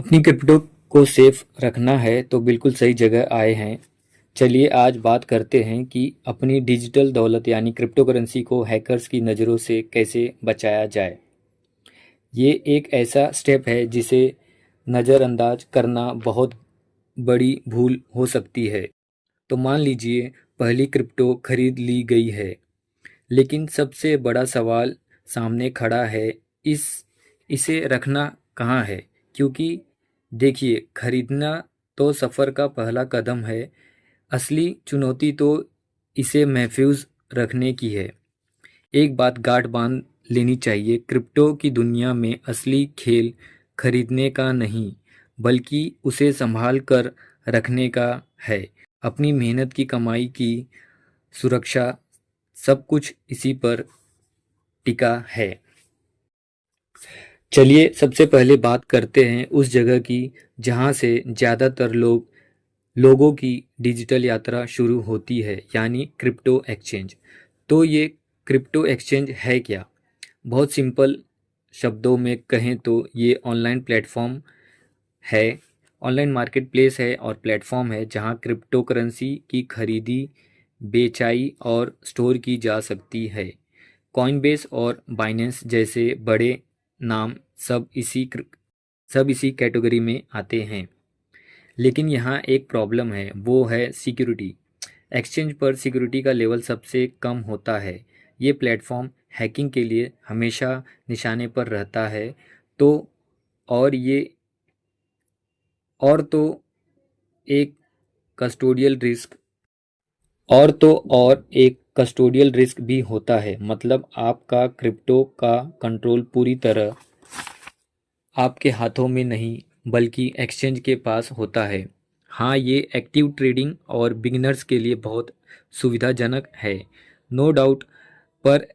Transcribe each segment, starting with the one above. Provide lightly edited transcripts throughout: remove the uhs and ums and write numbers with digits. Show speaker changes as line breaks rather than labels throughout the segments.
अपनी क्रिप्टो को सेफ रखना है तो बिल्कुल सही जगह आए हैं। चलिए आज बात करते हैं कि अपनी डिजिटल दौलत यानी क्रिप्टो करेंसी को हैकर्स की नज़रों से कैसे बचाया जाए। ये एक ऐसा स्टेप है जिसे नज़रअंदाज करना बहुत बड़ी भूल हो सकती है। तो मान लीजिए पहली क्रिप्टो खरीद ली गई है, लेकिन सबसे बड़ा सवाल सामने खड़ा है, इस इसे रखना कहाँ है? क्योंकि देखिए, खरीदना तो सफ़र का पहला कदम है, असली चुनौती तो इसे महफूज रखने की है। एक बात गांठ बांध लेनी चाहिए, क्रिप्टो की दुनिया में असली खेल खरीदने का नहीं, बल्कि उसे संभाल कर रखने का है। अपनी मेहनत की कमाई की सुरक्षा, सब कुछ इसी पर टिका है। चलिए सबसे पहले बात करते हैं उस जगह की जहां से ज़्यादातर लोगों की डिजिटल यात्रा शुरू होती है, यानी क्रिप्टो एक्सचेंज। तो ये क्रिप्टो एक्सचेंज है क्या? बहुत सिंपल शब्दों में कहें तो ये ऑनलाइन प्लेटफॉर्म है, ऑनलाइन मार्केट प्लेस है और प्लेटफॉर्म है जहां क्रिप्टो करेंसी की खरीदी, बेचाई और स्टोर की जा सकती है। कॉइनबेस और बाइनेंस जैसे बड़े नाम सब इसी कैटेगरी में आते हैं। लेकिन यहाँ एक प्रॉब्लम है, वो है सिक्योरिटी। एक्सचेंज पर सिक्योरिटी का लेवल सबसे कम होता है। ये प्लेटफॉर्म हैकिंग के लिए हमेशा निशाने पर रहता है। तो और ये और तो एक कस्टोडियल रिस्क और एक कस्टोडियल रिस्क भी होता है, मतलब आपका क्रिप्टो का कंट्रोल पूरी तरह आपके हाथों में नहीं, बल्कि एक्सचेंज के पास होता है। हाँ, ये एक्टिव ट्रेडिंग और बिगिनर्स के लिए बहुत सुविधाजनक है, नो डाउट। पर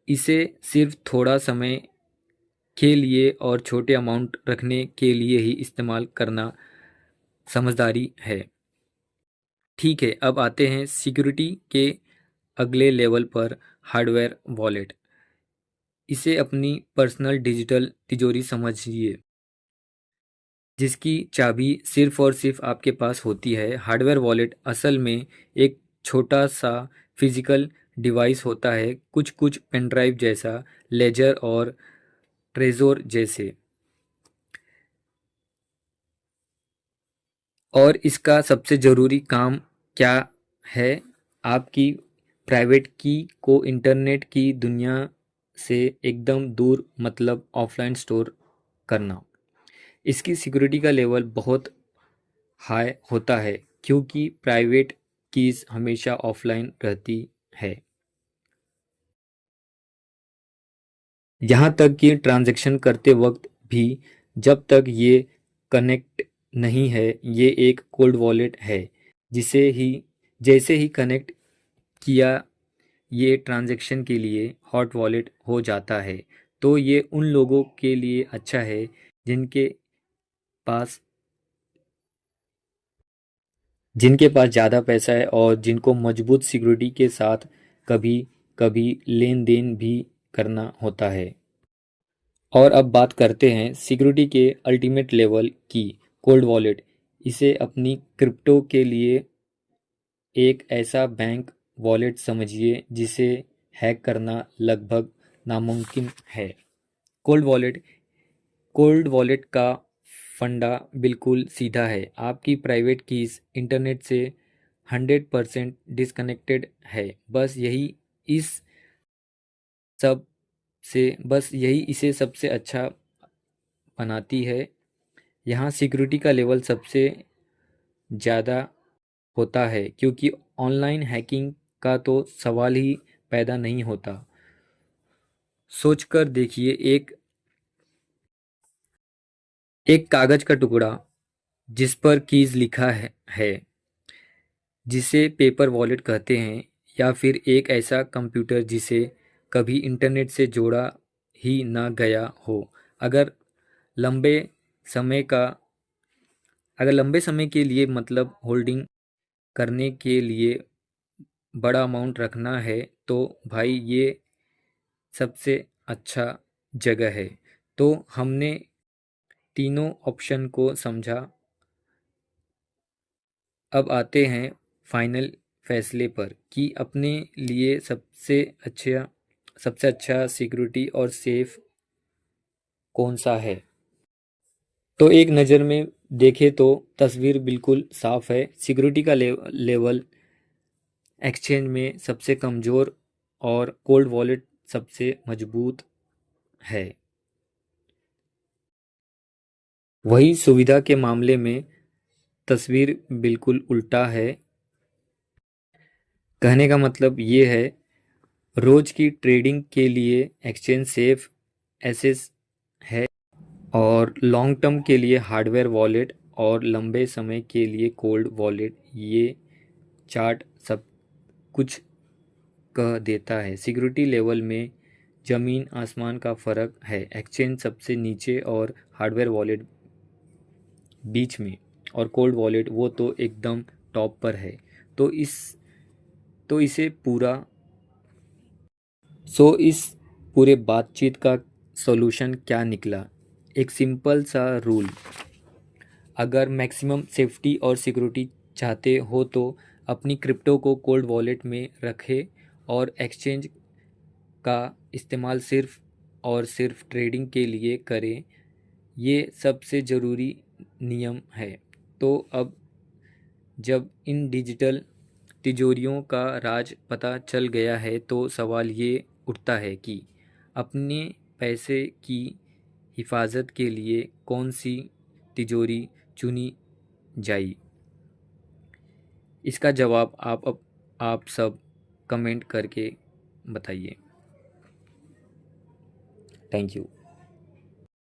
इसे सिर्फ थोड़ा समय के लिए और छोटे अमाउंट रखने के लिए ही इस्तेमाल करना समझदारी है। ठीक है, अब आते हैं सिक्योरिटी के अगले लेवल पर, हार्डवेयर वॉलेट। इसे अपनी पर्सनल डिजिटल तिजोरी समझिए, जिसकी चाबी सिर्फ और सिर्फ आपके पास होती है। हार्डवेयर वॉलेट असल में एक छोटा सा फिजिकल डिवाइस होता है, कुछ कुछ पेन ड्राइव जैसा, लेजर और ट्रेजोर जैसे। और इसका सबसे ज़रूरी काम क्या है? आपकी प्राइवेट की को इंटरनेट की दुनिया से एकदम दूर, मतलब ऑफलाइन स्टोर करना। इसकी सिक्योरिटी का लेवल बहुत हाई होता है, क्योंकि प्राइवेट कीज़ हमेशा ऑफलाइन रहती है। यहाँ तक कि ट्रांजैक्शन करते वक्त भी, जब तक ये कनेक्ट नहीं है, ये एक कोल्ड वॉलेट है। जिसे ही जैसे ही कनेक्ट किया, ये ट्रांजैक्शन के लिए हॉट वॉलेट हो जाता है। तो ये उन लोगों के लिए अच्छा है जिनके पास जिनके पास ज़्यादा पैसा है और जिनको मजबूत सिक्योरिटी के साथ कभी कभी लेन देन भी करना होता है। और अब बात करते हैं सिक्योरिटी के अल्टीमेट लेवल की, कोल्ड वॉलेट। इसे अपनी क्रिप्टो के लिए एक ऐसा बैंक वॉलेट समझिए जिसे हैक करना लगभग नामुमकिन है। कोल्ड वॉलेट कोल्ड वॉलेट का फंडा बिल्कुल सीधा है। आपकी प्राइवेट कीज़ इंटरनेट से 100% डिस्कनेक्टेड है। इस सब बस यही इसे सबसे अच्छा बनाती है। यहाँ सिक्योरिटी का लेवल सबसे ज़्यादा होता है, क्योंकि ऑनलाइन हैकिंग का तो सवाल ही पैदा नहीं होता। सोचकर देखिए, एक एक कागज़ का टुकड़ा जिस पर कीज़ लिखा है, जिसे पेपर वॉलेट कहते हैं, या फिर एक ऐसा कंप्यूटर जिसे कभी इंटरनेट से जोड़ा ही ना गया हो। अगर लंबे समय का अगर लंबे समय के लिए, मतलब होल्डिंग करने के लिए बड़ा अमाउंट रखना है, तो भाई ये सबसे अच्छा जगह है। तो हमने तीनों ऑप्शन को समझा। अब आते हैं फाइनल फैसले पर कि अपने लिए सबसे अच्छा सिक्योरिटी और सेफ कौन सा है। तो एक नज़र में देखें तो तस्वीर बिल्कुल साफ है। सिक्योरिटी का लेवल एक्सचेंज में सबसे कमज़ोर और कोल्ड वॉलेट सबसे मजबूत है। वही सुविधा के मामले में तस्वीर बिल्कुल उल्टा है। कहने का मतलब ये है, रोज की ट्रेडिंग के लिए एक्सचेंज सेफ एसेस है और लॉन्ग टर्म के लिए हार्डवेयर वॉलेट और लंबे समय के लिए कोल्ड वॉलेट। ये चार्ट सब कुछ कह देता है। सिक्योरिटी लेवल में ज़मीन आसमान का फ़र्क है। एक्सचेंज सबसे नीचे और हार्डवेयर वॉलेट बीच में और कोल्ड वॉलेट वो तो एकदम टॉप पर है। तो इस तो इसे पूरा सो इस पूरे बातचीत का सॉल्यूशन क्या निकला? एक सिंपल सा रूल, अगर मैक्सिमम सेफ्टी और सिक्योरिटी चाहते हो तो अपनी क्रिप्टो को कोल्ड वॉलेट में रखें और एक्सचेंज का इस्तेमाल सिर्फ और सिर्फ ट्रेडिंग के लिए करें। ये सबसे ज़रूरी नियम है। तो अब जब इन डिजिटल तिजोरियों का राज पता चल गया है तो सवाल ये उठता है कि अपने पैसे की हिफाजत के लिए कौन सी तिजोरी चुनी जाए। इसका जवाब आप सब कमेंट करके बताइए। Thank you.